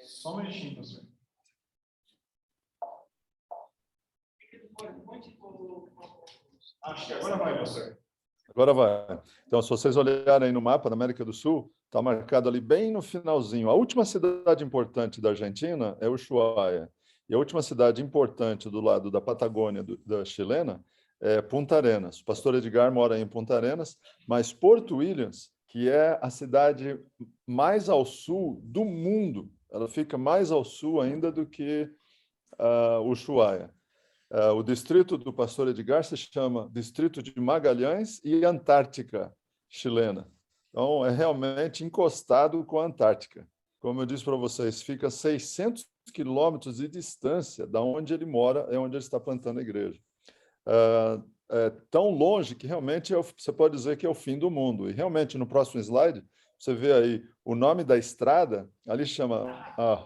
Só um minutinho, pastor. Acho que agora vai, pastor. Agora vai. Então, se vocês olharem no mapa da América do Sul, está marcado ali bem no finalzinho. A última cidade importante da Argentina é Ushuaia. E a última cidade importante do lado da Patagônia da chilena é Punta Arenas. O pastor Edgar mora em Punta Arenas, mas Porto Williams, que é a cidade mais ao sul do mundo, ela fica mais ao sul ainda do que Ushuaia. O distrito do pastor Edgar se chama Distrito de Magalhães e Antártica chilena. Então, é realmente encostado com a Antártica. Como eu disse para vocês, fica 600 quilômetros de distância da onde ele mora, é onde ele está plantando a igreja. É tão longe que realmente você pode dizer que é o fim do mundo. E realmente, no próximo slide, você vê aí o nome da estrada, ali chama a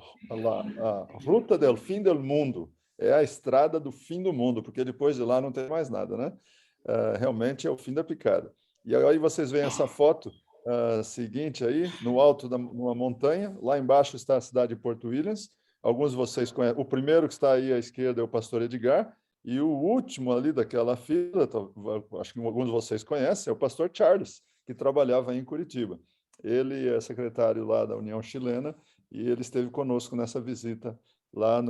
Ruta del Fim del Mundo. É a estrada do fim do mundo, porque depois de lá não tem mais nada, né? Realmente é o fim da picada. E aí vocês veem essa foto seguinte aí, no alto de uma montanha, lá embaixo está a cidade de Porto Williams. Alguns de vocês conhecem. O primeiro que está aí à esquerda é o pastor Edgar, e o último ali daquela fila, acho que alguns de vocês conhecem, é o pastor Charles, que trabalhava em Curitiba. Ele é secretário lá da União Chilena, e ele esteve conosco nessa visita lá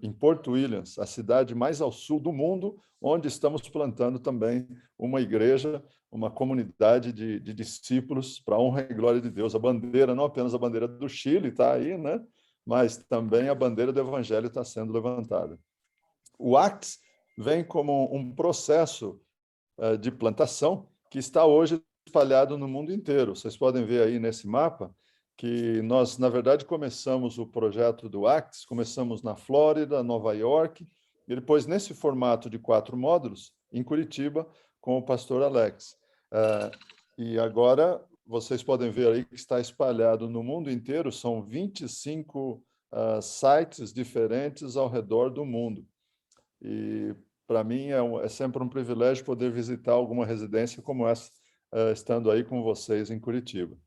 em Porto Williams, a cidade mais ao sul do mundo, onde estamos plantando também uma igreja, uma comunidade de discípulos para a honra e glória de Deus. A bandeira, não apenas a bandeira do Chile está aí, né? Mas também a bandeira do Evangelho está sendo levantada. O Acts vem como um processo de plantação que está hoje espalhado no mundo inteiro. Vocês podem ver aí nesse mapa que nós, na verdade, começamos o projeto do Acts, começamos na Flórida, Nova York, e depois nesse formato de 4 módulos, em Curitiba, com o pastor Alex. E agora, vocês podem ver aí que está espalhado no mundo inteiro, são 25 sites diferentes ao redor do mundo. E, para mim, é sempre um privilégio poder visitar alguma residência como essa, estando aí com vocês em Curitiba.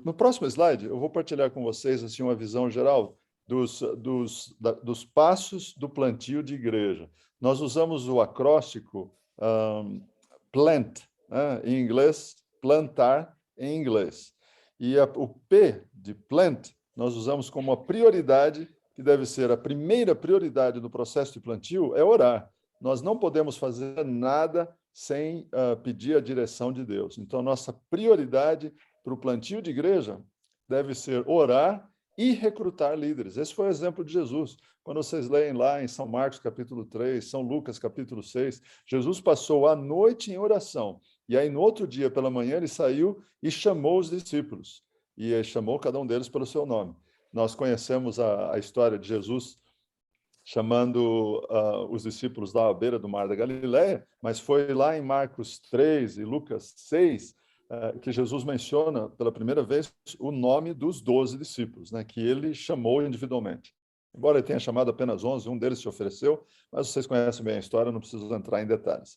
No próximo slide, eu vou partilhar com vocês assim, uma visão geral dos passos do plantio de igreja. Nós usamos o acróstico PLANT, né? Em inglês, plantar em inglês. E o P de PLANT nós usamos como a prioridade, que deve ser a primeira prioridade do processo de plantio, é orar. Nós não podemos fazer nada sem pedir a direção de Deus. Então, nossa prioridade para o plantio de igreja deve ser orar e recrutar líderes. Esse foi o exemplo de Jesus. Quando vocês leem lá em São Marcos, capítulo 3, São Lucas, capítulo 6, Jesus passou a noite em oração. E aí, no outro dia, pela manhã, ele saiu e chamou os discípulos. E ele chamou cada um deles pelo seu nome. Nós conhecemos a história de Jesus chamando os discípulos da beira do Mar da Galileia, mas foi lá em Marcos 3 e Lucas 6 que Jesus menciona pela primeira vez o nome dos 12 discípulos, né, que ele chamou individualmente. Embora ele tenha chamado apenas 11, um deles se ofereceu, mas vocês conhecem bem a história, não preciso entrar em detalhes.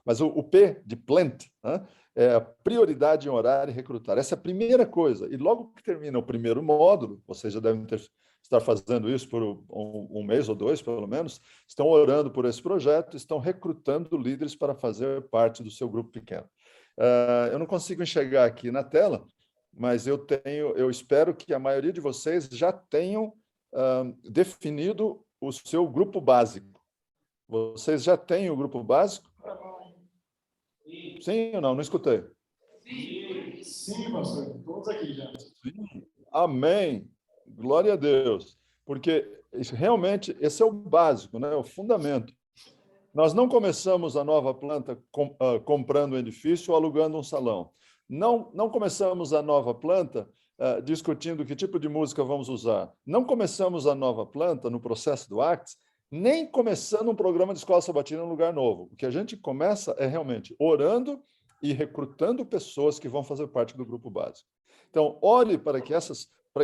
Mas o P de plant, né, é a prioridade em orar e recrutar. Essa é a primeira coisa. E logo que termina o primeiro módulo, vocês já devem estar fazendo isso por um mês ou 2, pelo menos, estão orando por esse projeto, estão recrutando líderes para fazer parte do seu grupo pequeno. Eu não consigo enxergar aqui na tela, mas eu espero que a maioria de vocês já tenham definido o seu grupo básico. Vocês já têm o grupo básico? Sim ou não? Não escutei. Sim, pastor. Todos aqui já. Sim. Amém. Glória a Deus. Porque realmente esse é o básico, né? O fundamento. Nós não começamos a nova planta comprando um edifício ou alugando um salão. Não começamos a nova planta discutindo que tipo de música vamos usar. Não começamos a nova planta no processo do Acts, nem começando um programa de escola sabatina em um lugar novo. O que a gente começa é realmente orando e recrutando pessoas que vão fazer parte do grupo básico. Então, ore para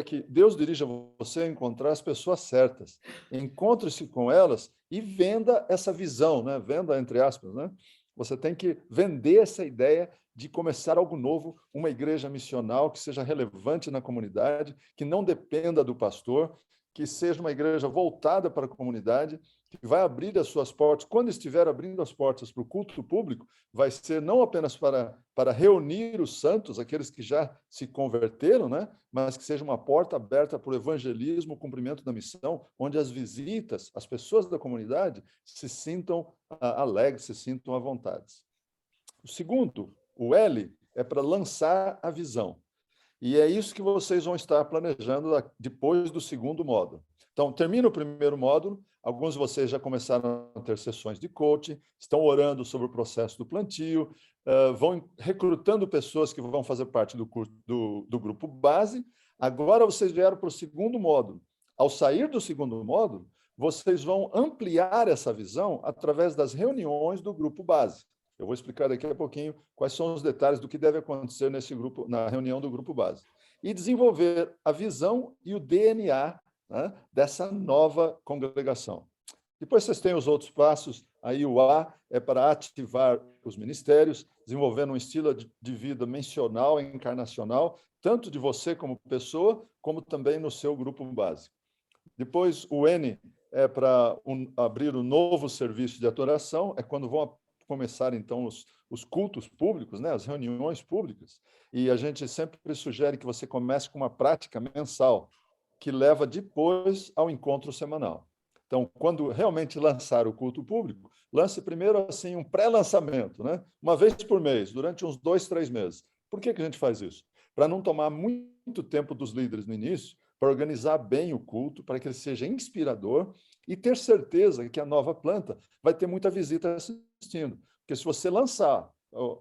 que Deus dirija você a encontrar as pessoas certas. Encontre-se com elas e venda essa visão, né? Venda, entre aspas, né? Você tem que vender essa ideia de começar algo novo, uma igreja missional que seja relevante na comunidade, que não dependa do pastor, que seja uma igreja voltada para a comunidade, que vai abrir as suas portas. Quando estiver abrindo as portas para o culto público, vai ser não apenas para reunir os santos, aqueles que já se converteram, né? Mas que seja uma porta aberta para o evangelismo, o cumprimento da missão, onde as visitas, as pessoas da comunidade se sintam alegres, se sintam à vontade. O segundo, o L, é para lançar a visão. E é isso que vocês vão estar planejando depois do segundo módulo. Então, termina o primeiro módulo, alguns de vocês já começaram a ter sessões de coaching, estão orando sobre o processo do plantio, vão recrutando pessoas que vão fazer parte do grupo base. Agora vocês vieram para o segundo módulo. Ao sair do segundo módulo, vocês vão ampliar essa visão através das reuniões do grupo base. Eu vou explicar daqui a pouquinho quais são os detalhes do que deve acontecer nesse grupo, na reunião do grupo base. E desenvolver a visão e o DNA, né, dessa nova congregação. Depois vocês têm os outros passos. Aí o A é para ativar os ministérios, desenvolvendo um estilo de vida missional e encarnacional, tanto de você como pessoa, como também no seu grupo básico. Depois o N é para abrir um novo serviço de adoração, é quando vão começar, então, os cultos públicos, né, as reuniões públicas, e a gente sempre sugere que você comece com uma prática mensal, que leva depois ao encontro semanal. Então, quando realmente lançar o culto público, lance primeiro assim um pré-lançamento, né? Uma vez por mês, durante uns 2, 3 meses. Por que a gente faz isso? Para não tomar muito tempo dos líderes no início, para organizar bem o culto, para que ele seja inspirador e ter certeza que a nova planta vai ter muita visita assistindo. Porque se você lançar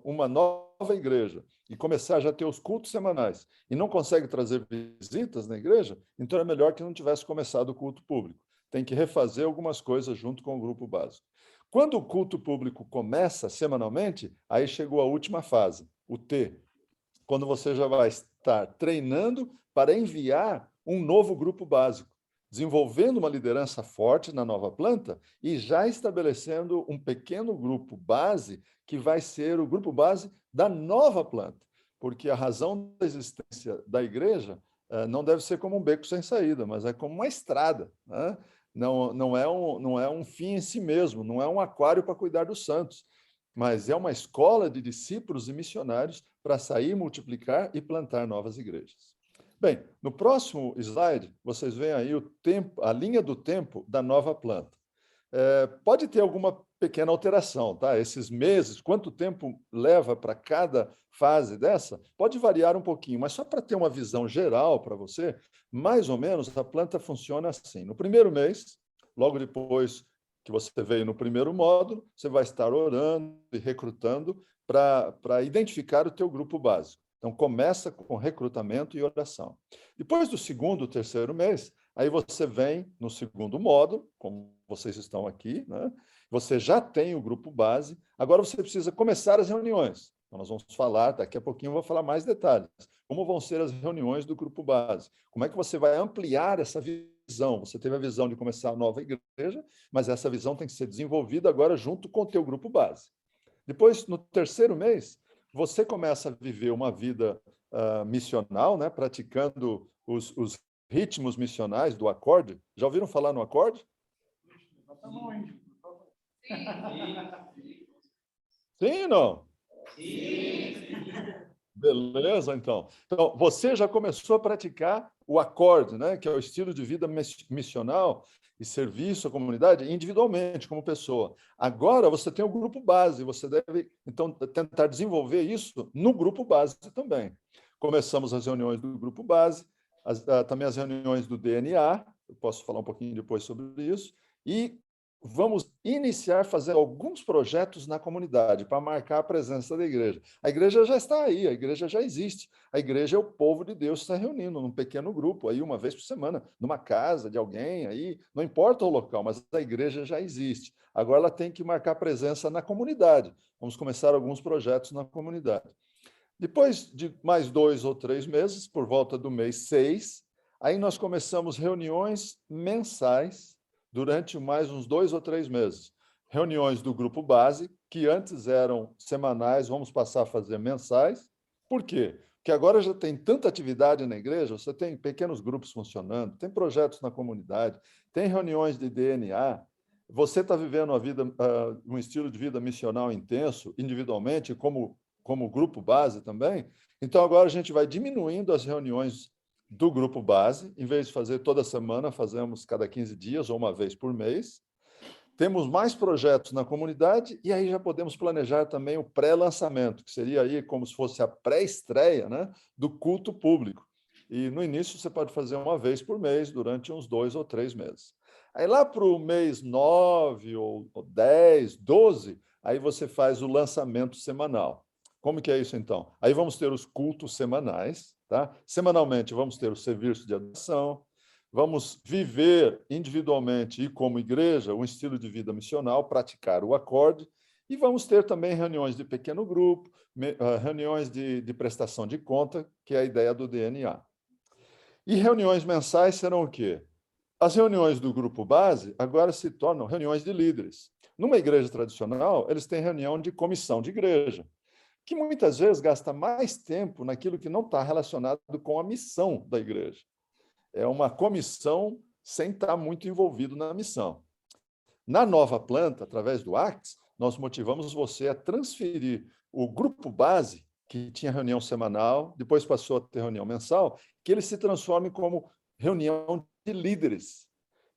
uma nova igreja e começar já a ter os cultos semanais e não consegue trazer visitas na igreja, então é melhor que não tivesse começado o culto público. Tem que refazer algumas coisas junto com o grupo básico. Quando o culto público começa semanalmente, aí chegou a última fase, o T, quando você já vai estar treinando para enviar um novo grupo básico, desenvolvendo uma liderança forte na nova planta e já estabelecendo um pequeno grupo base que vai ser o grupo base da nova planta, porque a razão da existência da igreja não deve ser como um beco sem saída, mas é como uma estrada, né? Não é um fim em si mesmo, não é um aquário para cuidar dos santos, mas é uma escola de discípulos e missionários para sair, multiplicar e plantar novas igrejas. Bem, no próximo slide, vocês veem aí o tempo, a linha do tempo da nova planta. Pode ter alguma pequena alteração, tá? Esses meses, quanto tempo leva para cada fase dessa, pode variar um pouquinho, mas só para ter uma visão geral para você, mais ou menos a planta funciona assim. No primeiro mês, logo depois que você veio no primeiro módulo, você vai estar orando e recrutando para identificar o teu grupo básico. Então, começa com recrutamento e oração. Depois do segundo, terceiro mês, aí você vem no segundo módulo, como vocês estão aqui, né? Você já tem o grupo base, agora você precisa começar as reuniões. Então, nós vamos falar, daqui a pouquinho eu vou falar mais detalhes. Como vão ser as reuniões do grupo base? Como é que você vai ampliar essa visão? Você teve a visão de começar a nova igreja, mas essa visão tem que ser desenvolvida agora junto com o teu grupo base. Depois, no terceiro mês, você começa a viver uma vida missional, né? Praticando os ritmos missionais do acorde. Já ouviram falar no acorde? Sim ou não? Sim. Beleza, então. Então, você já começou a praticar o acorde, né? Que é o estilo de vida missional e serviço à comunidade individualmente, como pessoa. Agora você tem o grupo base, você deve, então, tentar desenvolver isso no grupo base também. Começamos as reuniões do grupo base, também as reuniões do DNA, eu posso falar um pouquinho depois sobre isso, e vamos iniciar a fazer alguns projetos na comunidade para marcar a presença da igreja. A igreja já está aí, a igreja já existe. A igreja é o povo de Deus se reunindo num pequeno grupo, aí uma vez por semana, numa casa de alguém, aí não importa o local, mas a igreja já existe. Agora ela tem que marcar presença na comunidade. Vamos começar alguns projetos na comunidade. Depois de mais 2 ou 3 meses, por volta do mês 6, aí nós começamos reuniões mensais durante mais uns 2 ou 3 meses. reuniões do grupo base, que antes eram semanais, vamos passar a fazer mensais. Por quê? Porque agora já tem tanta atividade na igreja, você tem pequenos grupos funcionando, tem projetos na comunidade, tem reuniões de DNA, você está vivendo a vida, um estilo de vida missional intenso, individualmente, como grupo base também. Então, agora a gente vai diminuindo as reuniões do grupo base, em vez de fazer toda semana, fazemos cada 15 dias ou uma vez por mês. Temos mais projetos na comunidade e aí já podemos planejar também o pré-lançamento, que seria aí como se fosse a pré-estreia, né, do culto público. E no início você pode fazer uma vez por mês, durante uns 2 ou 3 meses. Aí lá para o mês 9 ou 10, 12, aí você faz o lançamento semanal. Como que é isso então? Aí vamos ter os cultos semanais, tá? Semanalmente vamos ter o serviço de adoração, vamos viver individualmente e como igreja um estilo de vida missional, praticar o acorde, e vamos ter também reuniões de pequeno grupo, reuniões de prestação de conta, que é a ideia do DNA. E reuniões mensais serão o quê? As reuniões do grupo base agora se tornam reuniões de líderes. Numa igreja tradicional, eles têm reunião de comissão de igreja, que muitas vezes gasta mais tempo naquilo que não está relacionado com a missão da igreja. É uma comissão sem estar muito envolvido na missão. Na nova planta, através do Acts, nós motivamos você a transferir o grupo base, que tinha reunião semanal, depois passou a ter reunião mensal, que ele se transforme como reunião de líderes,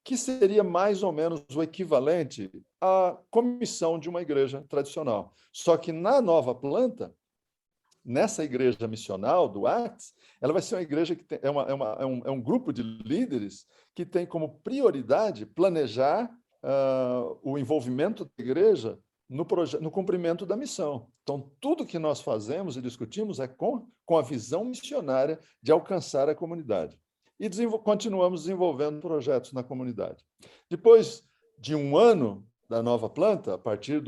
que seria mais ou menos o equivalente à comissão de uma igreja tradicional. Só que na nova planta, nessa igreja missional do Acts, ela vai ser uma igreja que tem, é um grupo de líderes que tem como prioridade planejar o envolvimento da igreja no cumprimento da missão. Então, tudo que nós fazemos e discutimos é com a visão missionária de alcançar a comunidade. E continuamos desenvolvendo projetos na comunidade. Depois de um ano da nova planta, a partir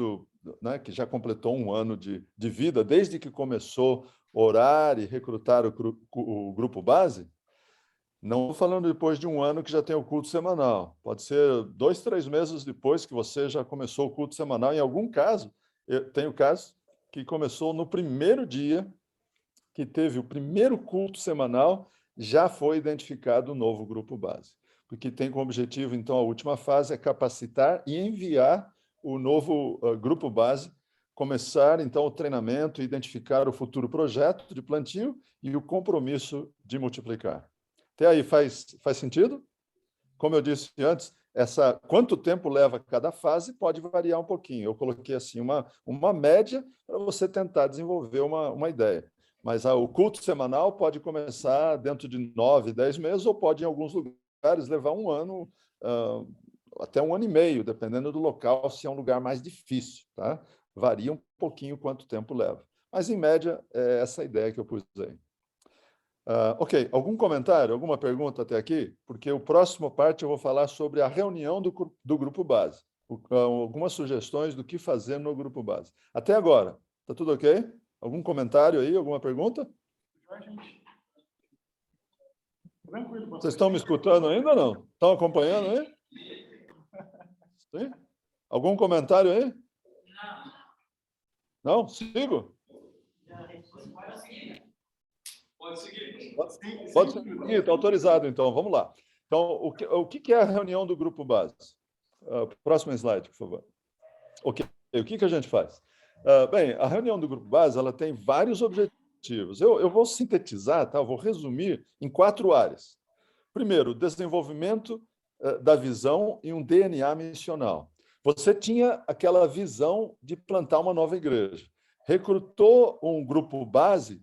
né, que já completou um ano de vida, desde que começou a orar e recrutar o grupo base, não estou falando depois de um ano que já tem o culto semanal. Pode ser 2, 3 meses depois que você já começou o culto semanal. Em algum caso, eu tenho casos que começou no primeiro dia que teve o primeiro culto semanal, já foi identificado o novo grupo base. Porque tem como objetivo, então, a última fase é capacitar e enviar o novo grupo base, começar, então, o treinamento, identificar o futuro projeto de plantio e o compromisso de multiplicar. Até aí faz sentido? Como eu disse antes, quanto tempo leva cada fase pode variar um pouquinho. Eu coloquei assim uma média para você tentar desenvolver uma ideia. Mas o culto semanal pode começar dentro de 9, 10 meses, ou pode, em alguns lugares, levar um ano, até um ano e meio, dependendo do local, se é um lugar mais difícil. Tá? Varia um pouquinho quanto tempo leva. Mas, em média, é essa a ideia que eu pus aí. Ok, algum comentário, alguma pergunta até aqui? Porque o próximo parte eu vou falar sobre a reunião do grupo base. Algumas sugestões do que fazer no grupo base. Até agora, está tudo ok? Algum comentário aí, alguma pergunta? Tranquilo. Vocês estão me escutando ainda ou não? Estão acompanhando aí? Sim? Algum comentário aí? Não? Sigo? Pode seguir. Pode seguir, está autorizado, então. Vamos lá. Então, o que é a reunião do grupo base? Próximo slide, por favor. Ok. O que a gente faz? Bem, a reunião do grupo base ela tem vários objetivos. Eu vou sintetizar, tá? Eu vou resumir em 4 áreas. Primeiro, desenvolvimento da visão e um DNA missional. Você tinha aquela visão de plantar uma nova igreja. Recrutou um grupo base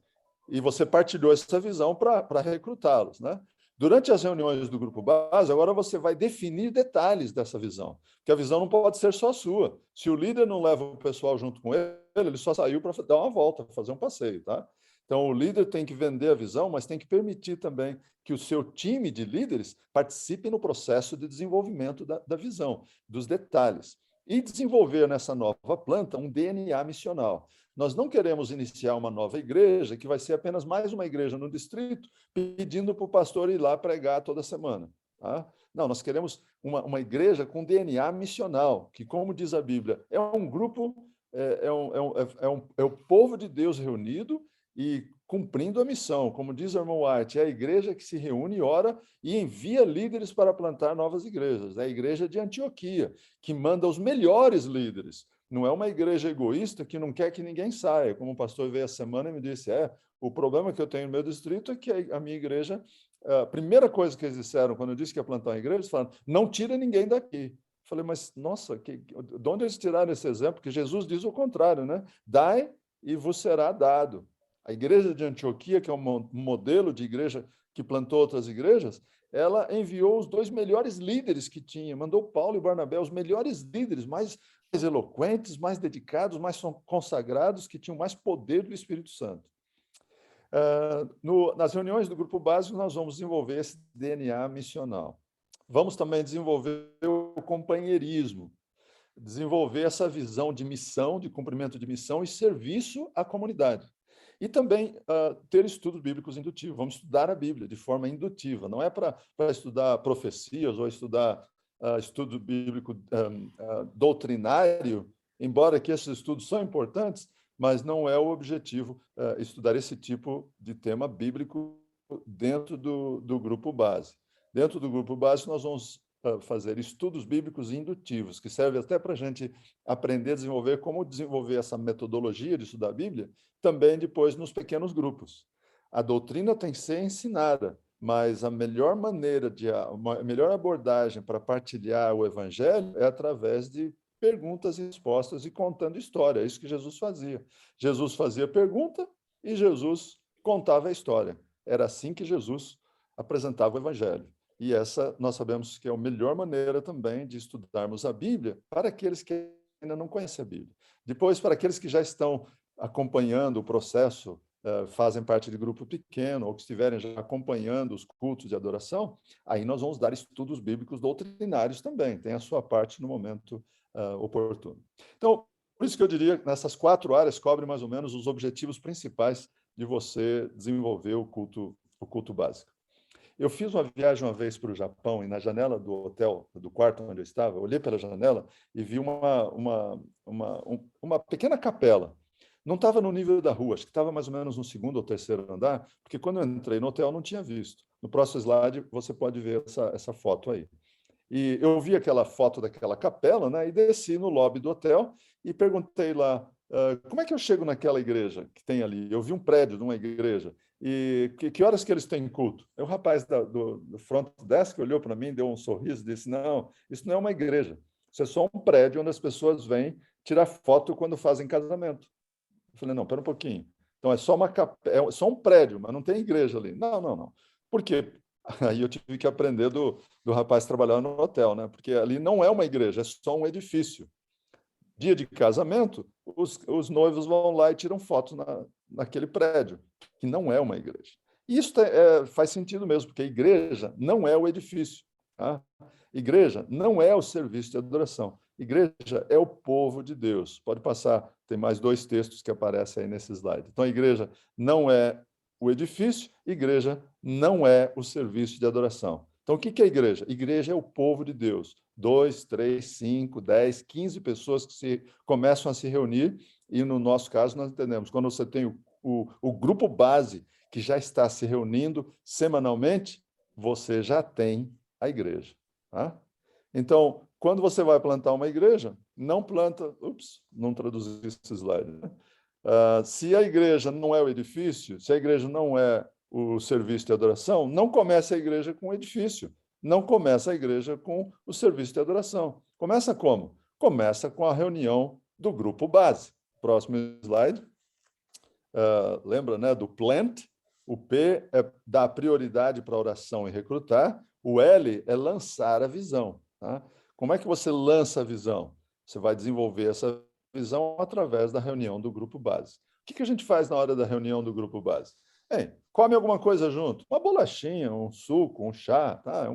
e você partilhou essa visão para recrutá-los, né? Durante as reuniões do grupo base, agora você vai definir detalhes dessa visão, porque a visão não pode ser só sua. Se o líder não leva o pessoal junto com ele só saiu para dar uma volta, fazer um passeio, tá? Então, o líder tem que vender a visão, mas tem que permitir também que o seu time de líderes participe no processo de desenvolvimento da visão, dos detalhes. E desenvolver nessa nova planta um DNA missional. Nós não queremos iniciar uma nova igreja, que vai ser apenas mais uma igreja no distrito, pedindo para o pastor ir lá pregar toda semana. Tá? Não, nós queremos uma igreja com DNA missional, que, como diz a Bíblia, é um grupo, é o povo de Deus reunido e cumprindo a missão. Como diz o irmão White, é a igreja que se reúne, ora e envia líderes para plantar novas igrejas. É a igreja de Antioquia, que manda os melhores líderes. Não é uma igreja egoísta que não quer que ninguém saia. Como o pastor veio a semana e me disse, o problema que eu tenho no meu distrito é que a minha igreja, a primeira coisa que eles disseram quando eu disse que ia plantar uma igreja, eles falaram, não tira ninguém daqui. Eu falei, mas, nossa, de onde eles tiraram esse exemplo? Porque Jesus diz o contrário, né? Dai e vos será dado. A igreja de Antioquia, que é um modelo de igreja que plantou outras igrejas, ela enviou os 2 melhores líderes que tinha, mandou Paulo e Barnabé, os melhores líderes, mais eloquentes, mais dedicados, mais consagrados, que tinham mais poder do Espírito Santo. Nas reuniões do grupo básico, nós vamos desenvolver esse DNA missional. Vamos também desenvolver o companheirismo, desenvolver essa visão de missão, de cumprimento de missão e serviço à comunidade. E também ter estudos bíblicos indutivos. Vamos estudar a Bíblia de forma indutiva. Não é para estudar profecias ou estudar estudo bíblico doutrinário, embora que esses estudos são importantes, mas não é o objetivo estudar esse tipo de tema bíblico dentro do grupo base. Dentro do grupo base, nós vamos fazer estudos bíblicos indutivos, que servem até para a gente aprender a desenvolver como desenvolver essa metodologia de estudar a Bíblia, também depois nos pequenos grupos. A doutrina tem que ser ensinada, mas a melhor maneira, a melhor abordagem para partilhar o evangelho é através de perguntas e respostas e contando história. É isso que Jesus fazia. Jesus fazia pergunta e Jesus contava a história. Era assim que Jesus apresentava o evangelho. E essa nós sabemos que é a melhor maneira também de estudarmos a Bíblia para aqueles que ainda não conhecem a Bíblia. Depois, para aqueles que já estão acompanhando o processo, fazem parte de grupo pequeno, ou que estiverem já acompanhando os cultos de adoração, aí nós vamos dar estudos bíblicos doutrinários também, tem a sua parte no momento oportuno. Então, por isso que eu diria que nessas 4 áreas cobre mais ou menos os objetivos principais de você desenvolver o culto básico. Eu fiz uma viagem uma vez para o Japão e na janela do hotel, do quarto onde eu estava, eu olhei pela janela e vi uma pequena capela. Não estava no nível da rua, acho que estava mais ou menos no 2º ou 3º andar, porque quando eu entrei no hotel não tinha visto. No próximo slide você pode ver essa foto aí. E eu vi aquela foto daquela capela, né, e desci no lobby do hotel e perguntei lá, como é que eu chego naquela igreja que tem ali? Eu vi um prédio de uma igreja. E que horas que eles têm culto? Aí o rapaz do front desk olhou para mim, deu um sorriso e disse, não, isso não é uma igreja. Isso é só um prédio onde as pessoas vêm tirar foto quando fazem casamento. Eu falei, não, espera um pouquinho. Então, é só um prédio, mas não tem igreja ali. Não. Por quê? Aí eu tive que aprender do rapaz que trabalhava no hotel, né? Porque ali não é uma igreja, é só um edifício. Dia de casamento, os noivos vão lá e tiram fotos naquele prédio, que não é uma igreja. E isso faz sentido mesmo, porque a igreja não é o edifício. Tá? Igreja não é o serviço de adoração. Igreja é o povo de Deus. Pode passar, tem mais 2 textos que aparecem aí nesse slide. Então, a igreja não é o edifício, igreja não é o serviço de adoração. Então, o que é igreja? Igreja é o povo de Deus. 2, 3, 5, 10, 15 pessoas que começam a se reunir, e no nosso caso nós entendemos, quando você tem o grupo base que já está se reunindo semanalmente, você já tem a igreja. Tá? Então, quando você vai plantar uma igreja, não planta... não traduzi esse slide. Né? Se a igreja não é o edifício, se a igreja não é o serviço de adoração, não começa a igreja com o edifício, não começa a igreja com o serviço de adoração. Começa como? Começa com a reunião do grupo base. Próximo slide. Lembra, né, do plant? O P é dar prioridade para a oração e recrutar. O L é lançar a visão. Tá? Como é que você lança a visão? Você vai desenvolver essa visão através da reunião do grupo base. O que a gente faz na hora da reunião do grupo base? Come alguma coisa junto, uma bolachinha, um suco, um chá, tá?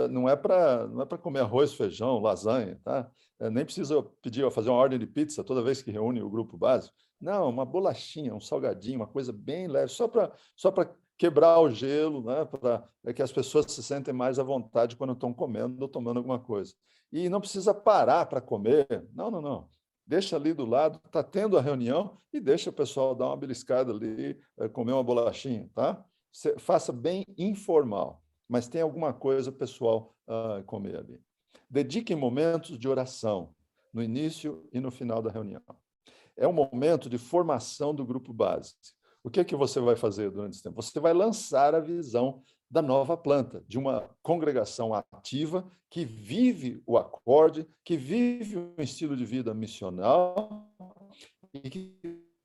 Não é para comer arroz, feijão, lasanha, tá? Nem precisa pedir fazer uma ordem de pizza toda vez que reúne o grupo básico. Não, uma bolachinha, um salgadinho, uma coisa bem leve, só para quebrar o gelo, né, para que as pessoas se sentem mais à vontade quando estão comendo ou tomando alguma coisa. E não precisa parar para comer. Não, não, não. Deixa ali do lado, está tendo a reunião e deixa o pessoal dar uma beliscada ali, comer uma bolachinha, tá? Faça bem informal, mas tem alguma coisa pessoal comer ali. Dedique momentos de oração, no início e no final da reunião. É um momento de formação do grupo base. O que é que você vai fazer durante esse tempo? Você vai lançar a visão da nova planta, de uma congregação ativa que vive o acorde, que vive um estilo de vida missional e que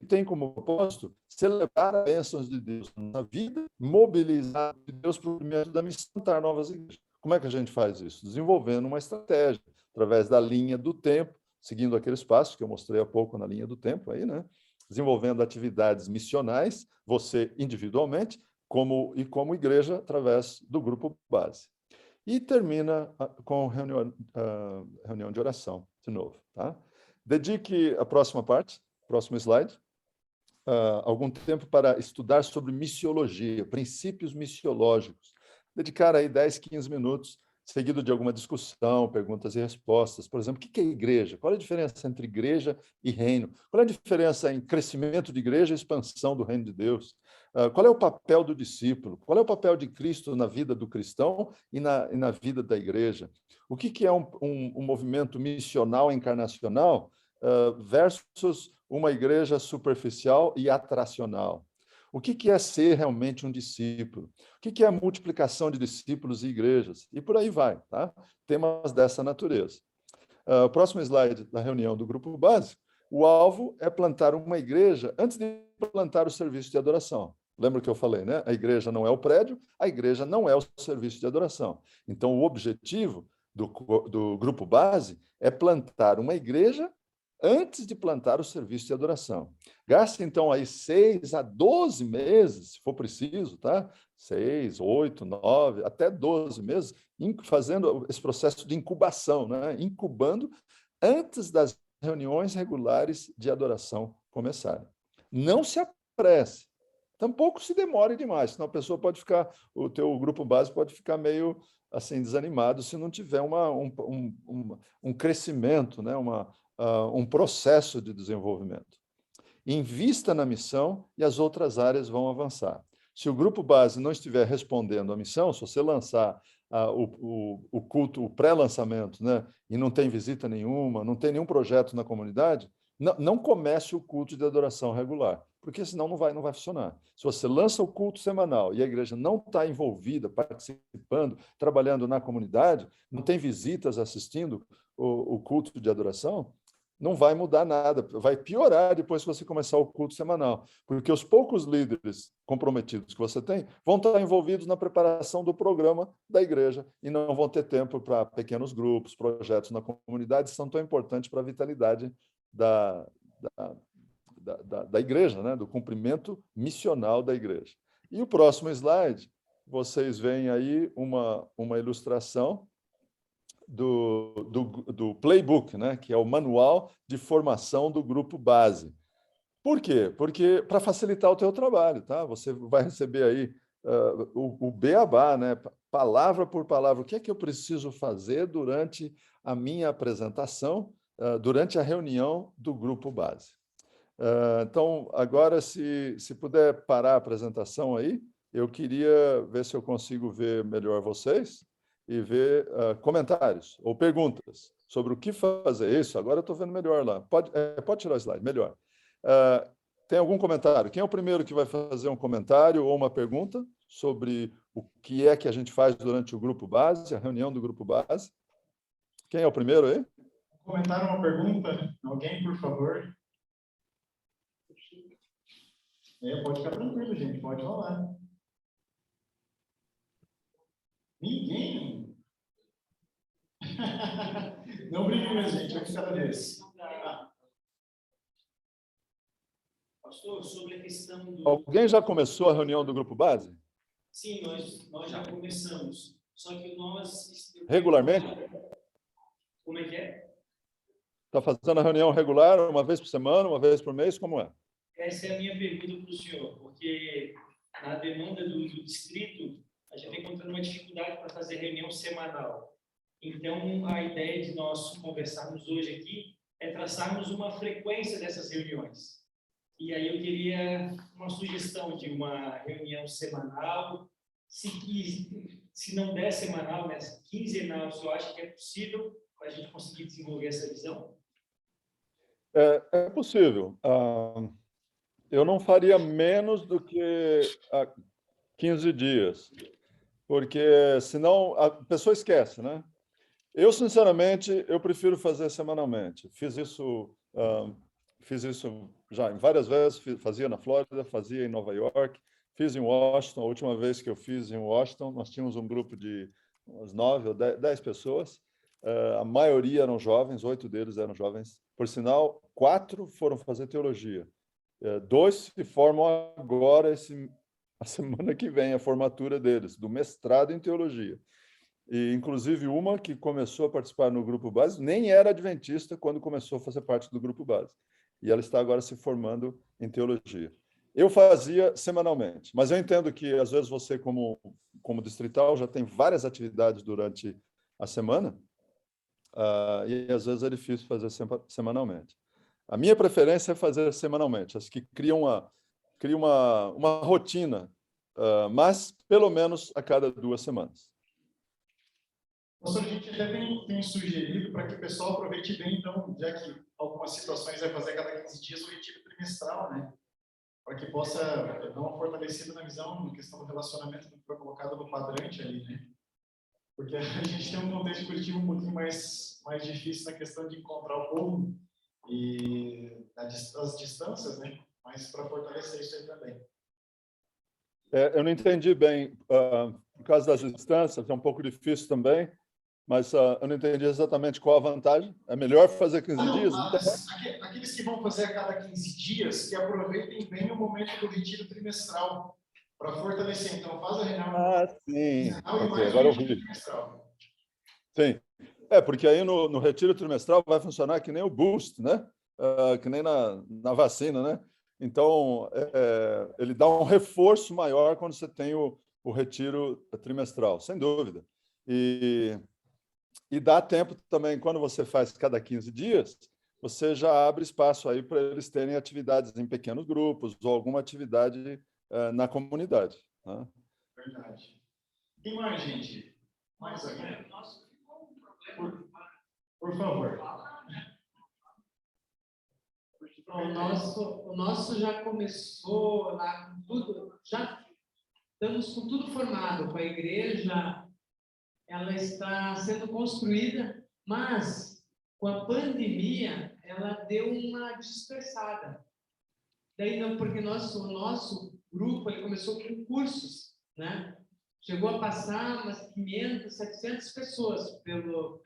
tem como propósito celebrar as bênçãos de Deus na vida, mobilizar Deus para o cumprimento da missão, plantar novas igrejas. Como é que a gente faz isso? Desenvolvendo uma estratégia, através da linha do tempo, seguindo aqueles passos que eu mostrei há pouco na linha do tempo aí, né? Desenvolvendo atividades missionais, você individualmente, como igreja, através do grupo base. E termina com reunião de oração, de novo. Tá? Dedique a próxima parte, próximo slide, algum tempo para estudar sobre missiologia, princípios missiológicos. Dedicar aí 10, 15 minutos, seguido de alguma discussão, perguntas e respostas. Por exemplo, o que é igreja? Qual é a diferença entre igreja e reino? Qual é a diferença em crescimento de igreja e expansão do reino de Deus? Qual é o papel do discípulo? Qual é o papel de Cristo na vida do cristão e na vida da igreja? O que é um movimento missional encarnacional versus uma igreja superficial e atracional? O que é ser realmente um discípulo? O que é a multiplicação de discípulos e igrejas? E por aí vai, tá? Temas dessa natureza. O próximo slide da reunião do grupo básico, o alvo é plantar uma igreja antes de plantar o serviço de adoração. Lembra que eu falei, né? A igreja não é o prédio, a igreja não é o serviço de adoração. Então, o objetivo do grupo base é plantar uma igreja antes de plantar o serviço de adoração. Gaste, então, aí 6 a 12 meses, se for preciso, tá? 6, 8, 9, até 12 meses, fazendo esse processo de incubação, né? Incubando antes das reuniões regulares de adoração começarem. Não se apresse, tampouco se demore demais, senão a pessoa pode ficar, o teu grupo base pode ficar meio assim desanimado se não tiver um crescimento, né? Um processo de desenvolvimento. Invista na missão e as outras áreas vão avançar. Se o grupo base não estiver respondendo à missão, se você lançar o culto, o pré-lançamento, né, e não tem visita nenhuma, não tem nenhum projeto na comunidade, não comece o culto de adoração regular, porque senão não vai funcionar. Se você lança o culto semanal e a igreja não está envolvida, participando, trabalhando na comunidade, não tem visitas assistindo o culto de adoração, não vai mudar nada, vai piorar depois que você começar o culto semanal, porque os poucos líderes comprometidos que você tem vão estar envolvidos na preparação do programa da igreja e não vão ter tempo para pequenos grupos, projetos na comunidade, que são tão importantes para a vitalidade da igreja, né? Do cumprimento missional da igreja. E o próximo slide, vocês veem aí uma ilustração do playbook, né? Que é o manual de formação do grupo base. Por quê? Porque para facilitar o teu trabalho, tá? Você vai receber aí o beabá, né? Palavra por palavra. O que é que eu preciso fazer durante a minha apresentação, durante a reunião do grupo base? Então, agora, se puder parar a apresentação aí, eu queria ver se eu consigo ver melhor vocês e ver comentários ou perguntas sobre o que fazer. Isso, agora eu estou vendo melhor lá. Pode tirar o slide, melhor. Tem algum comentário? Quem é o primeiro que vai fazer um comentário ou uma pergunta sobre o que é que a gente faz durante o grupo base, a reunião do grupo base? Quem é o primeiro aí? Comentário, uma pergunta? Alguém, por favor? Pode ficar tranquilo, gente. Pode rolar. Ninguém? Não brinque mesmo, gente. Eu que cada vez. Pastor, sobre a questão do... Alguém já começou a reunião do grupo base? Sim, nós já começamos. Só que nós... Regularmente? Como é que é? Está fazendo a reunião regular, uma vez por semana, uma vez por mês? Como é? Essa é a minha pergunta para o senhor, porque na demanda do distrito, a gente está encontrando uma dificuldade para fazer reunião semanal. Então, a ideia de nós conversarmos hoje aqui é traçarmos uma frequência dessas reuniões. E aí eu queria uma sugestão de uma reunião semanal, se não der semanal, né, quinzenal, se eu acho que é possível para a gente conseguir desenvolver essa visão. É possível. Eu não faria menos do que 15 dias, porque senão a pessoa esquece, né? Eu, sinceramente, eu prefiro fazer semanalmente. Fiz isso já em várias vezes, fazia na Flórida, fazia em Nova York, fiz em Washington. A última vez que eu fiz em Washington, nós tínhamos um grupo de umas 9 ou 10 pessoas. A maioria eram jovens, 8 deles eram jovens. Por sinal, 4 foram fazer teologia. 2 se formam agora, a semana que vem, a formatura deles, do mestrado em teologia. E, inclusive, uma que começou a participar no grupo base, nem era adventista quando começou a fazer parte do grupo base. E ela está agora se formando em teologia. Eu fazia semanalmente, mas eu entendo que, às vezes, você, como distrital, já tem várias atividades durante a semana, e, às vezes, é difícil fazer semanalmente. A minha preferência é fazer semanalmente. Acho que cria uma rotina, mas, pelo menos, a cada 2 semanas. Pastor, a gente até tem sugerido para que o pessoal aproveite bem, então, já que algumas situações vai fazer a cada 15 dias o retiro trimestral, né? Para que possa dar uma fortalecida na visão, na questão do relacionamento que foi colocado no quadrante ali, né? Porque a gente tem um contexto coletivo um pouquinho mais difícil na questão de encontrar o povo e as distâncias, né? Mas para fortalecer isso aí também. Eu não entendi bem, por causa das distâncias, é um pouco difícil também, mas eu não entendi exatamente qual a vantagem. É melhor fazer 15 dias? Aqueles que vão fazer a cada 15 dias, que aproveitem bem o momento do retiro trimestral, para fortalecer. Então, faz a reunião sim. quinzenal e Ok, mais agora eu o retiro vi. trimestral. Sim. Porque aí no retiro trimestral vai funcionar que nem o boost, né? Que nem na vacina, né? Então, ele dá um reforço maior quando você tem o retiro trimestral, sem dúvida. E dá tempo também, quando você faz cada 15 dias, você já abre espaço aí para eles terem atividades em pequenos grupos ou alguma atividade na comunidade. Né? Verdade. Tem mais, gente? Mais alguém? Por favor. O nosso já começou lá com tudo, já estamos com tudo formado, com a igreja, ela está sendo construída, mas com a pandemia ela deu uma dispersada. Daí não, porque o nosso grupo ele começou com cursos, né? Chegou a passar umas 500, 700 pessoas pelo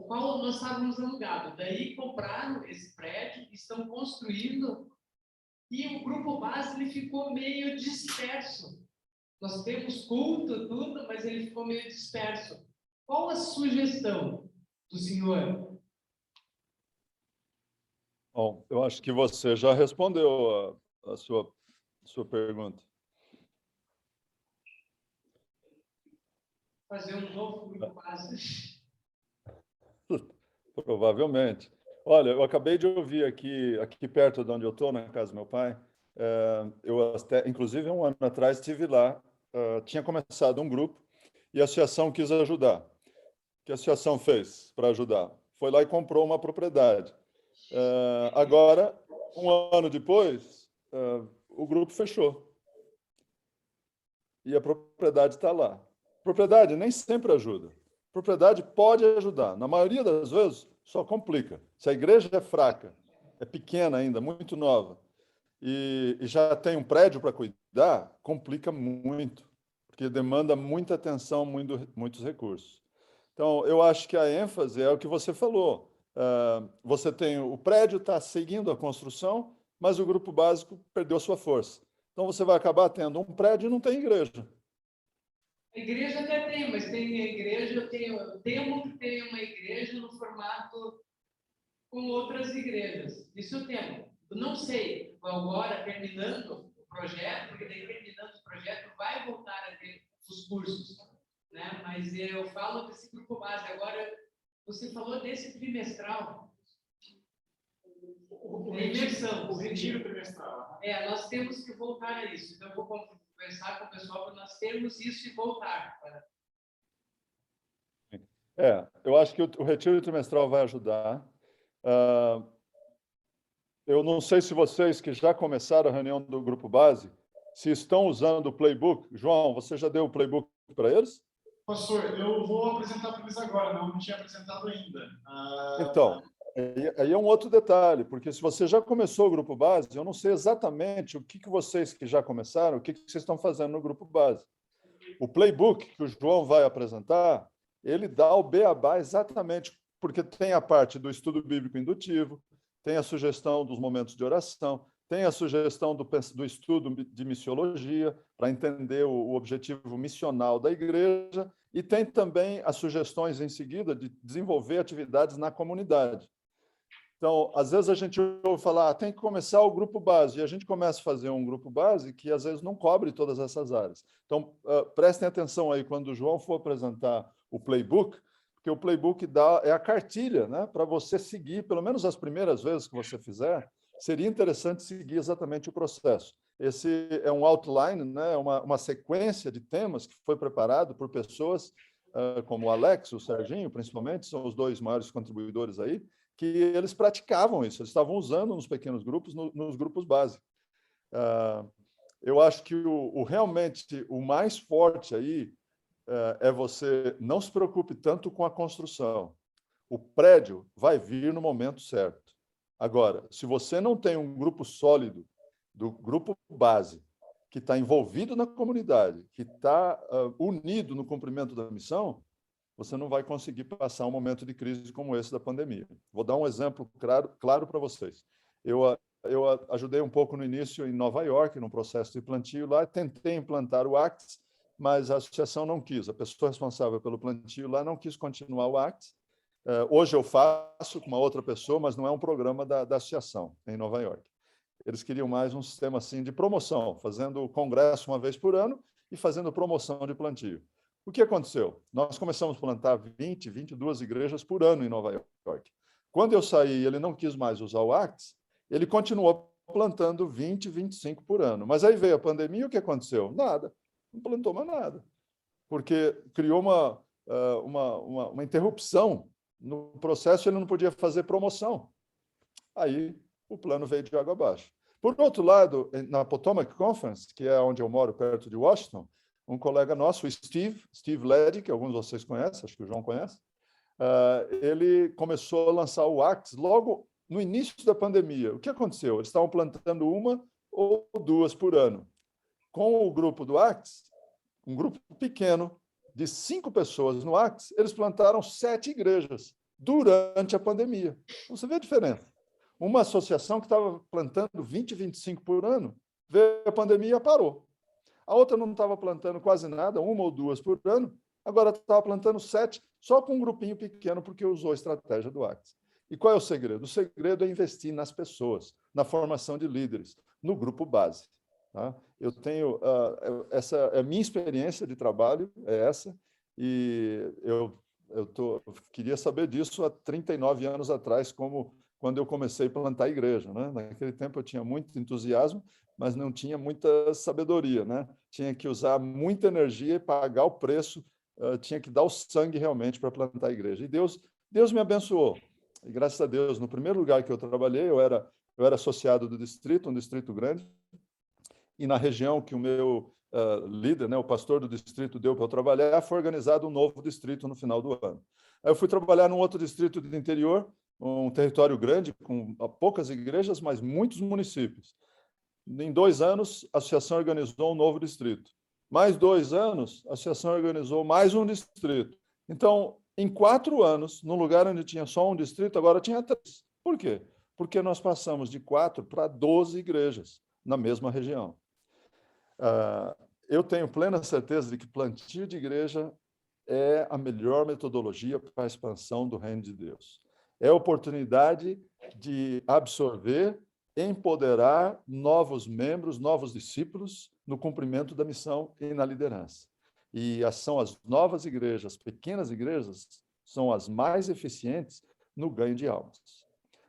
qual nós estávamos alugados. Daí compraram esse prédio, estão construindo, e o grupo base ele ficou meio disperso. Nós temos culto, tudo, mas ele ficou meio disperso. Qual a sugestão do senhor? Bom, eu acho que você já respondeu a sua pergunta. Fazer um novo grupo base. Provavelmente. Olha, eu acabei de ouvir aqui perto de onde eu estou, na casa do meu pai, eu até, inclusive, 1 ano atrás, estive lá, tinha começado um grupo e a associação quis ajudar. O que a associação fez para ajudar? Foi lá e comprou uma propriedade. Agora, 1 ano depois, o grupo fechou. E a propriedade está lá. Propriedade nem sempre ajuda. Propriedade pode ajudar. Na maioria das vezes, só complica. Se a igreja é fraca, é pequena ainda, muito nova, e já tem um prédio para cuidar, complica muito, porque demanda muita atenção, muitos recursos. Então, eu acho que a ênfase é o que você falou. Você tem o prédio está seguindo a construção, mas o grupo básico perdeu sua força. Então, você vai acabar tendo um prédio e não tem igreja. A igreja até tem, mas tem igreja, temo que tenha uma igreja no formato com outras igrejas. Isso eu temo. Eu não sei, agora, terminando projeto, porque daí terminando o projeto vai voltar a ter os cursos, né? Mas eu falo desse grupo base. Agora, você falou desse trimestral. O Imersão. retiro trimestral. Nós temos que voltar a isso. Então, eu vou conversar com o pessoal para nós termos isso e voltar. Eu acho que o retiro trimestral vai ajudar. Eu não sei se vocês que já começaram a reunião do grupo base, se estão usando o playbook. João, você já deu o playbook para eles? Pastor, eu vou apresentar para eles agora, não tinha apresentado ainda. Então, aí é um outro detalhe, porque se você já começou o grupo base, eu não sei exatamente o que vocês que já começaram, o que vocês estão fazendo no grupo base. O playbook que o João vai apresentar, ele dá o beabá exatamente, porque tem a parte do estudo bíblico indutivo, tem a sugestão dos momentos de oração, tem a sugestão do estudo de missiologia, para entender o objetivo missional da igreja, e tem também as sugestões em seguida de desenvolver atividades na comunidade. Então, às vezes a gente ouve falar, tem que começar o grupo base, e a gente começa a fazer um grupo base que às vezes não cobre todas essas áreas. Então, prestem atenção aí quando o João for apresentar o playbook, porque o playbook é a cartilha, né, para você seguir, pelo menos as primeiras vezes que você fizer, seria interessante seguir exatamente o processo. Esse é um outline, né, uma sequência de temas que foi preparado por pessoas como o Alex, o Serginho, principalmente, são os dois maiores contribuidores aí, que eles praticavam isso, eles estavam usando nos pequenos grupos, nos grupos base. Eu acho que realmente o mais forte aí é você não se preocupe tanto com a construção. O prédio vai vir no momento certo. Agora, se você não tem um grupo sólido do grupo base, que está envolvido na comunidade, que está unido no cumprimento da missão, você não vai conseguir passar um momento de crise como esse da pandemia. Vou dar um exemplo claro para vocês. Eu ajudei um pouco no início em Nova York, num processo de plantio lá, tentei implantar o ACTS, mas a associação não quis. A pessoa responsável pelo plantio lá não quis continuar o ACTS. Hoje eu faço com uma outra pessoa, mas não é um programa da associação em Nova York. Eles queriam mais um sistema assim de promoção, fazendo congresso uma vez por ano e fazendo promoção de plantio. O que aconteceu? Nós começamos a plantar 20, 22 igrejas por ano em Nova York. Quando eu saí e ele não quis mais usar o ACTS, ele continuou plantando 20, 25 por ano. Mas aí veio a pandemia e o que aconteceu? Nada. Não plantou mais nada. Porque criou uma interrupção no processo, ele não podia fazer promoção. Aí o plano veio de água abaixo. Por outro lado, na Potomac Conference, que é onde eu moro, perto de Washington, um colega nosso, o Steve Leddy, que alguns de vocês conhecem, acho que o João conhece, ele começou a lançar o ACTS logo no início da pandemia. O que aconteceu? Eles estavam plantando uma ou duas por ano. Com o grupo do ACTS, um grupo pequeno, de 5 pessoas no ACTS, eles plantaram 7 igrejas durante a pandemia. Você vê a diferença. Uma associação que estava plantando 20, 25 por ano, veio a pandemia e parou. A outra não estava plantando quase nada, 1 ou 2 por ano, agora estava plantando 7, só com um grupinho pequeno, porque usou a estratégia do ACTS. E qual é o segredo? O segredo é investir nas pessoas, na formação de líderes, no grupo base. Tá? Eu tenho essa é a minha experiência de trabalho, é essa, e eu queria saber disso há 39 anos atrás, quando eu comecei a plantar a igreja. Né? Naquele tempo eu tinha muito entusiasmo, mas não tinha muita sabedoria. Né? Tinha que usar muita energia e pagar o preço, tinha que dar o sangue realmente para plantar a igreja. E Deus me abençoou. E graças a Deus, no primeiro lugar que eu trabalhei, eu era associado do distrito, um distrito grande, e na região que o meu líder, né, o pastor do distrito, deu para eu trabalhar, foi organizado um novo distrito no final do ano. Aí eu fui trabalhar num outro distrito do interior, um território grande, com poucas igrejas, mas muitos municípios. Em 2 anos, a associação organizou um novo distrito. Mais 2 anos, a associação organizou mais um distrito. Então, em 4 anos, no lugar onde tinha só um distrito, agora tinha 3. Por quê? Porque nós passamos de 4 para 12 igrejas na mesma região. Eu tenho plena certeza de que plantio de igreja é a melhor metodologia para a expansão do reino de Deus. É a oportunidade de absorver empoderar novos membros, novos discípulos no cumprimento da missão e na liderança. E são as novas igrejas, pequenas igrejas, são as mais eficientes no ganho de almas.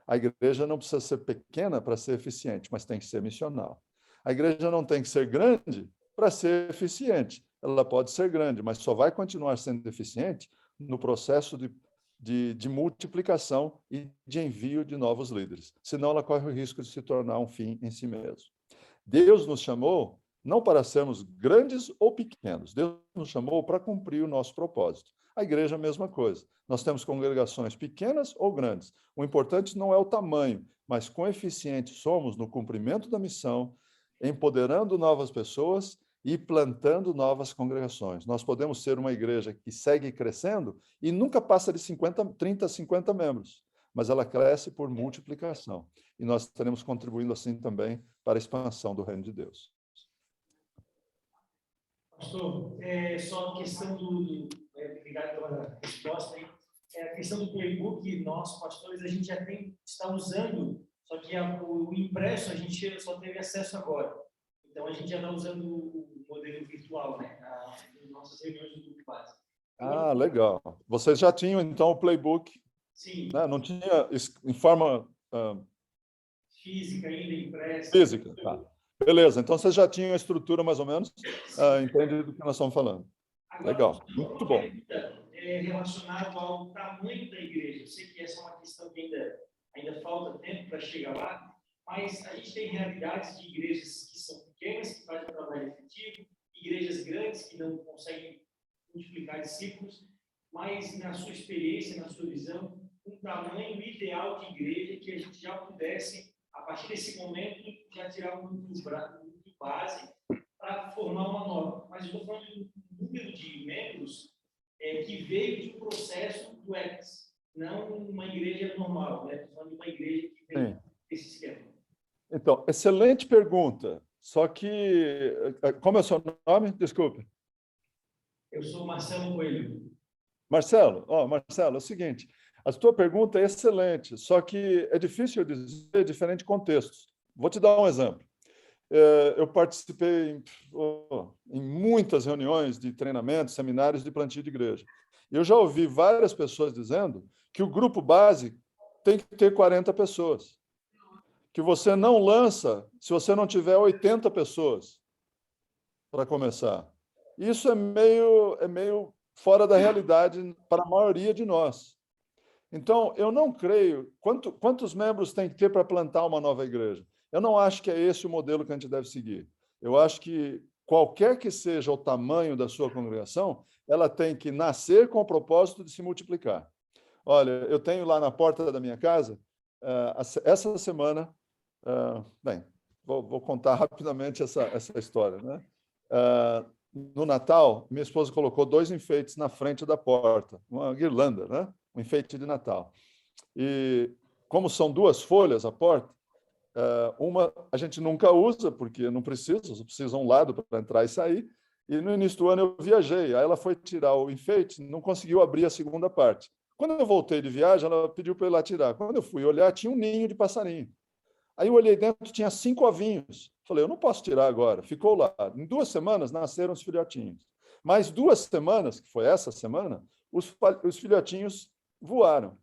A igreja não precisa ser pequena para ser eficiente, mas tem que ser missional. A igreja não tem que ser grande para ser eficiente. Ela pode ser grande, mas só vai continuar sendo eficiente no processo de multiplicação e de envio de novos líderes. Senão, ela corre o risco de se tornar um fim em si mesmo. Deus nos chamou não para sermos grandes ou pequenos. Deus nos chamou para cumprir o nosso propósito. A igreja é a mesma coisa. Nós temos congregações pequenas ou grandes. O importante não é o tamanho, mas quão eficientes somos no cumprimento da missão, empoderando novas pessoas e plantando novas congregações. Nós podemos ser uma igreja que segue crescendo e nunca passa de 30, 50 membros, mas ela cresce por multiplicação. E nós estaremos contribuindo assim também para a expansão do reino de Deus. Pastor, só a questão obrigado pela resposta aí. A questão do playbook, nós, pastores, a gente já está usando, só que o impresso a gente só teve acesso agora. Então, a gente já está usando o modelo virtual, né? Nas nossas reuniões do grupo base. Ah, legal. Vocês já tinham, então, o playbook? Sim. Né? Não tinha em forma... física ainda, impressa. Física, tá. Beleza, então vocês já tinham a estrutura mais ou menos, entende do que nós estamos falando. Agora, Legal, muito bom. Relacionado ao tamanho da igreja. Eu sei que essa é uma questão que ainda falta tempo para chegar lá, mas a gente tem realidades de igrejas que são pequenas, que fazem um trabalho efetivo, igrejas grandes que não conseguem multiplicar discípulos, mas na sua experiência, na sua visão, um tamanho ideal de igreja que a gente já pudesse, a partir desse momento, já tirar um grupo base para formar uma nova. Mas eu estou falando de um número de membros que veio de um processo do EX, não uma igreja normal, né? Estou falando de uma igreja que vem desse esquema. Então, excelente pergunta. Só que, como é o seu nome? Desculpe. Eu sou Marcelo Coelho. Marcelo, Marcelo, é o seguinte, a sua pergunta é excelente, só que é difícil dizer diferentes contextos. Vou te dar um exemplo. Eu participei em muitas reuniões de treinamento, seminários de plantio de igreja. Eu já ouvi várias pessoas dizendo que o grupo base tem que ter 40 pessoas. Que você não lança se você não tiver 80 pessoas para começar. Isso é meio fora da realidade para a maioria de nós. Então, eu não creio... Quantos membros tem que ter para plantar uma nova igreja? Eu não acho que é esse o modelo que a gente deve seguir. Eu acho que, qualquer que seja o tamanho da sua congregação, ela tem que nascer com o propósito de se multiplicar. Olha, eu tenho lá na porta da minha casa, essa semana... bem, vou contar rapidamente essa história, né? No Natal, minha esposa colocou 2 enfeites na frente da porta, uma guirlanda, né? Um enfeite de Natal. E como são 2 folhas a porta, uma a gente nunca usa, porque não precisa, só precisa um lado para entrar e sair. E no início do ano eu viajei, aí ela foi tirar o enfeite, não conseguiu abrir a segunda parte. Quando eu voltei de viagem, ela pediu para eu ir lá tirar. Quando eu fui olhar, tinha um ninho de passarinho. Aí eu olhei dentro, tinha 5 ovinhos. Falei, eu não posso tirar agora. Ficou lá. Em 2 semanas, nasceram os filhotinhos. Mais 2 semanas, que foi essa semana, os filhotinhos voaram.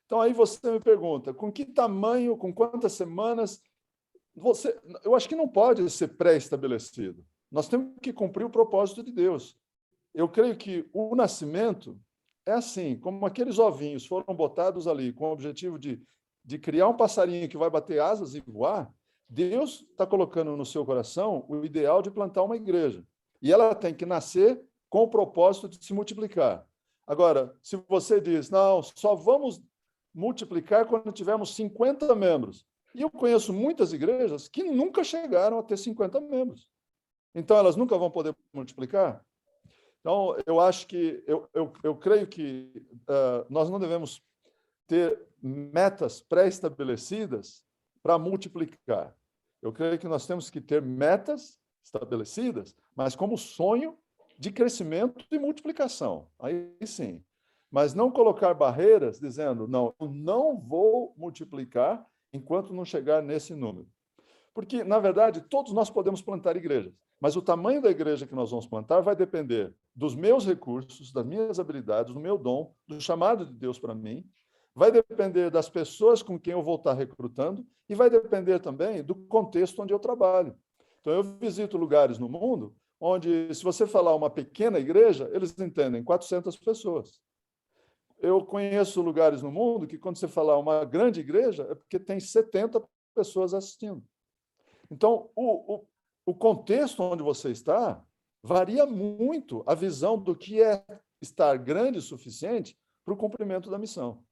Então, aí você me pergunta, com que tamanho, com quantas semanas? Eu acho que não pode ser pré-estabelecido. Nós temos que cumprir o propósito de Deus. Eu creio que o nascimento é assim, como aqueles ovinhos foram botados ali com o objetivo de criar um passarinho que vai bater asas e voar. Deus está colocando no seu coração o ideal de plantar uma igreja. E ela tem que nascer com o propósito de se multiplicar. Agora, se você diz, não, só vamos multiplicar quando tivermos 50 membros. E eu conheço muitas igrejas que nunca chegaram a ter 50 membros. Então, elas nunca vão poder multiplicar? Então, eu acho que, eu creio que nós não devemos ter metas pré-estabelecidas para multiplicar. Eu creio que nós temos que ter metas estabelecidas, mas como sonho de crescimento e multiplicação. Aí sim. Mas não colocar barreiras dizendo, não, eu não vou multiplicar enquanto não chegar nesse número. Porque, na verdade, todos nós podemos plantar igrejas, mas o tamanho da igreja que nós vamos plantar vai depender dos meus recursos, das minhas habilidades, do meu dom, do chamado de Deus para mim, vai depender das pessoas com quem eu vou estar recrutando e vai depender também do contexto onde eu trabalho. Então, eu visito lugares no mundo onde, se você falar uma pequena igreja, eles entendem 400 pessoas. Eu conheço lugares no mundo que, quando você falar uma grande igreja, é porque tem 70 pessoas assistindo. Então, o contexto onde você está varia muito a visão do que é estar grande o suficiente para o cumprimento da missão.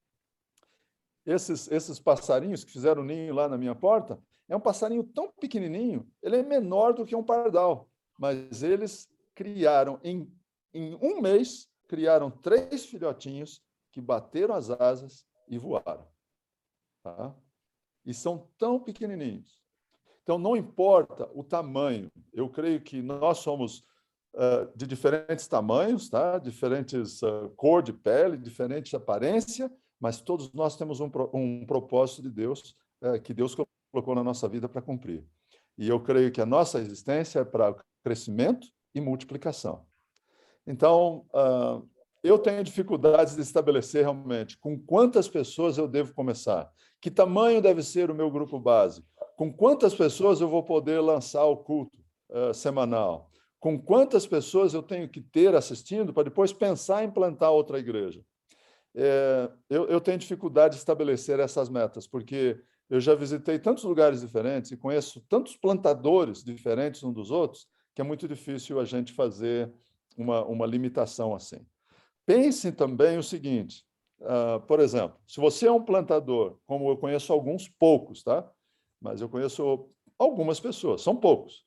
Esses passarinhos que fizeram ninho lá na minha porta, é um passarinho tão pequenininho, ele é menor do que um pardal, mas eles criaram, em um mês, criaram 3 filhotinhos que bateram as asas e voaram. Tá? E são tão pequenininhos. Então, não importa o tamanho, eu creio que nós somos de diferentes tamanhos, tá? Diferentes cor de pele, diferente aparência, mas todos nós temos um propósito de Deus, que Deus colocou na nossa vida para cumprir. E eu creio que a nossa existência é para crescimento e multiplicação. Então, eu tenho dificuldades de estabelecer realmente com quantas pessoas eu devo começar, que tamanho deve ser o meu grupo base, com quantas pessoas eu vou poder lançar o culto semanal, com quantas pessoas eu tenho que ter assistindo para depois pensar em plantar outra igreja. Eu tenho dificuldade de estabelecer essas metas, porque eu já visitei tantos lugares diferentes e conheço tantos plantadores diferentes uns dos outros, que é muito difícil a gente fazer uma limitação assim. Pense também o seguinte, por exemplo, se você é um plantador, como eu conheço alguns poucos, tá? Mas eu conheço algumas pessoas, são poucos,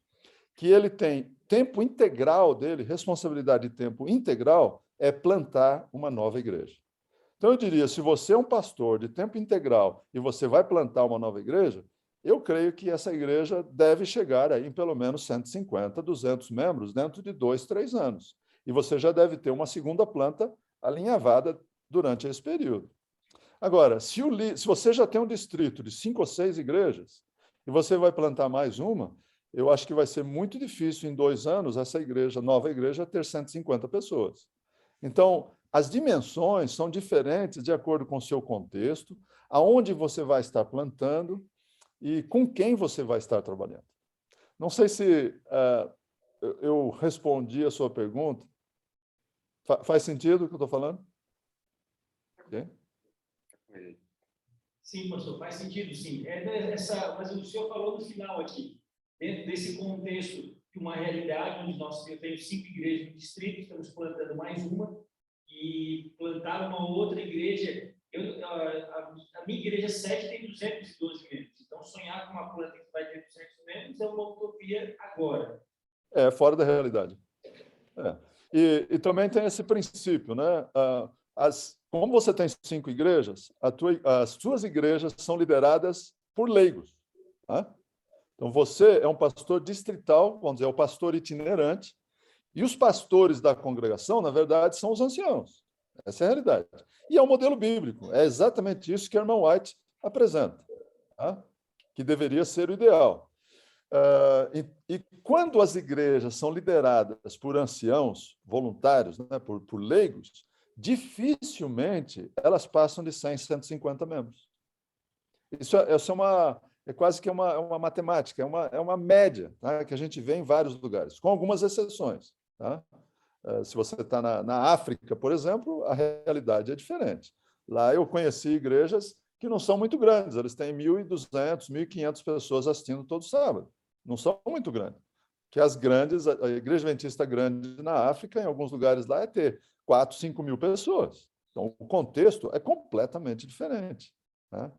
que ele tem tempo integral dele, responsabilidade de tempo integral, é plantar uma nova igreja. Então, eu diria, se você é um pastor de tempo integral e você vai plantar uma nova igreja, eu creio que essa igreja deve chegar aí em pelo menos 150, 200 membros dentro de 2, 3 anos. E você já deve ter uma segunda planta alinhavada durante esse período. Agora, se você já tem um distrito de 5 ou 6 igrejas e você vai plantar mais uma, eu acho que vai ser muito difícil em 2 anos essa igreja, nova igreja, ter 150 pessoas. Então, as dimensões são diferentes de acordo com o seu contexto, aonde você vai estar plantando e com quem você vai estar trabalhando. Não sei se eu respondi a sua pergunta. Faz sentido o que eu estou falando? Okay. Sim, pastor, faz sentido, sim. Mas o senhor falou no final aqui, dentro desse contexto de uma realidade onde nós temos 5 igrejas no distrito, estamos plantando mais uma, e plantar uma outra igreja. A minha igreja 7 tem 212 membros, então sonhar com uma planta que vai ter 200 membros é uma utopia agora. É fora da realidade. E também tem esse princípio, né? Como você tem 5 igrejas, as suas igrejas são lideradas por leigos. Tá? Então, você é um pastor distrital, vamos dizer, é o pastor itinerante, e os pastores da congregação, na verdade, são os anciãos. Essa é a realidade. E é um modelo bíblico. É exatamente isso que a irmã White apresenta, tá? Que deveria ser o ideal. E quando as igrejas são lideradas por anciãos voluntários, né, por leigos, dificilmente elas passam de 100, 150 membros. Isso é quase que uma matemática, é uma média, tá, que a gente vê em vários lugares, com algumas exceções. Tá? Se você está na África, por exemplo, a realidade é diferente. Lá eu conheci igrejas que não são muito grandes, eles têm 1.200, 1.500 pessoas assistindo todo sábado. Não são muito grandes. Que as grandes, a Igreja Adventista grande na África, em alguns lugares lá, é ter 4, 5 mil pessoas. Então, o contexto é completamente diferente. Né?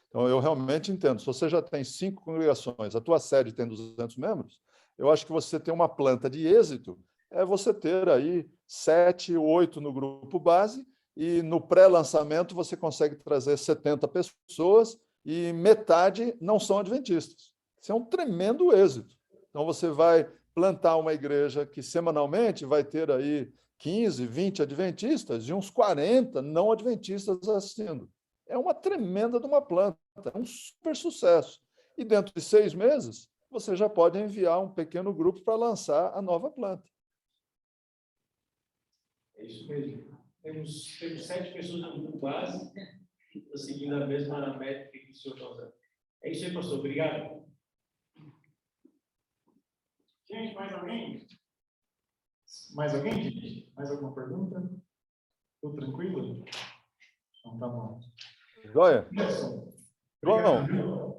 Então, eu realmente entendo. Se você já tem 5 congregações, a tua sede tem 200 membros, eu acho que você tem uma planta de êxito, é você ter aí 7, 8 no grupo base, e no pré-lançamento você consegue trazer 70 pessoas e metade não são adventistas. Isso é um tremendo êxito. Então, você vai plantar uma igreja que semanalmente vai ter aí 15, 20 adventistas e uns 40 não adventistas assistindo. É uma tremenda de uma planta. é um super sucesso. E dentro de 6 meses, você já pode enviar um pequeno grupo para lançar a nova planta. É isso mesmo. Temos 7 pessoas no grupo base, seguindo a mesma métrica que o senhor está usando. É isso aí, pastor. Obrigado. Gente, mais alguém? Mais alguém, gente? Mais alguma pergunta? Tudo tranquilo? Então tá bom. Joia? Nelson, João, obrigado.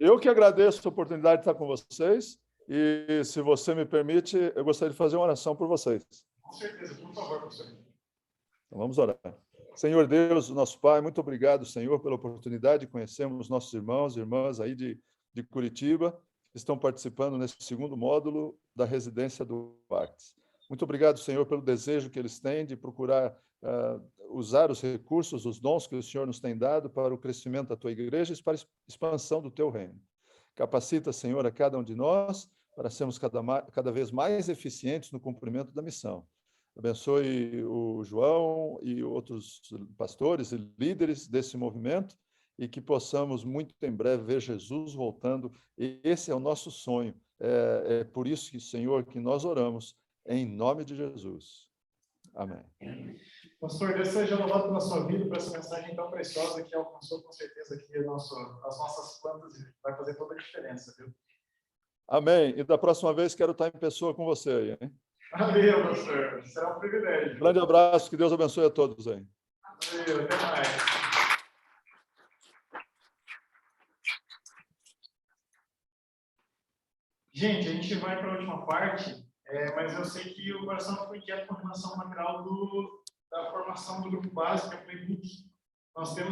eu que agradeço a oportunidade de estar com vocês e, se você me permite, eu gostaria de fazer uma oração por vocês. Com certeza, por favor, professor. Então, vamos orar. Senhor Deus, nosso Pai, muito obrigado, Senhor, pela oportunidade de conhecermos nossos irmãos e irmãs aí de Curitiba, que estão participando nesse segundo módulo da residência do Artes. Muito obrigado, Senhor, pelo desejo que eles têm de procurar usar os recursos, os dons que o Senhor nos tem dado para o crescimento da Tua igreja e para a expansão do Teu reino. Capacita, Senhor, a cada um de nós para sermos cada vez mais eficientes no cumprimento da missão. Abençoe o João e outros pastores e líderes desse movimento e que possamos muito em breve ver Jesus voltando. E esse é o nosso sonho. É por isso que, Senhor, que nós oramos em nome de Jesus. Amém. Pastor, Deus seja louvado pela sua vida, por essa mensagem tão preciosa que alcançou com certeza aqui as nossas plantas e vai fazer toda a diferença, viu? Amém. E da próxima vez quero estar em pessoa com você aí, hein? Valeu, pastor. Será um privilégio. Grande abraço, que Deus abençoe a todos aí. Valeu, até mais. Gente, a gente vai para a última parte, mas eu sei que o coração ficou inquieto com relação ao material da formação do grupo básico, que é o playbook. Nós temos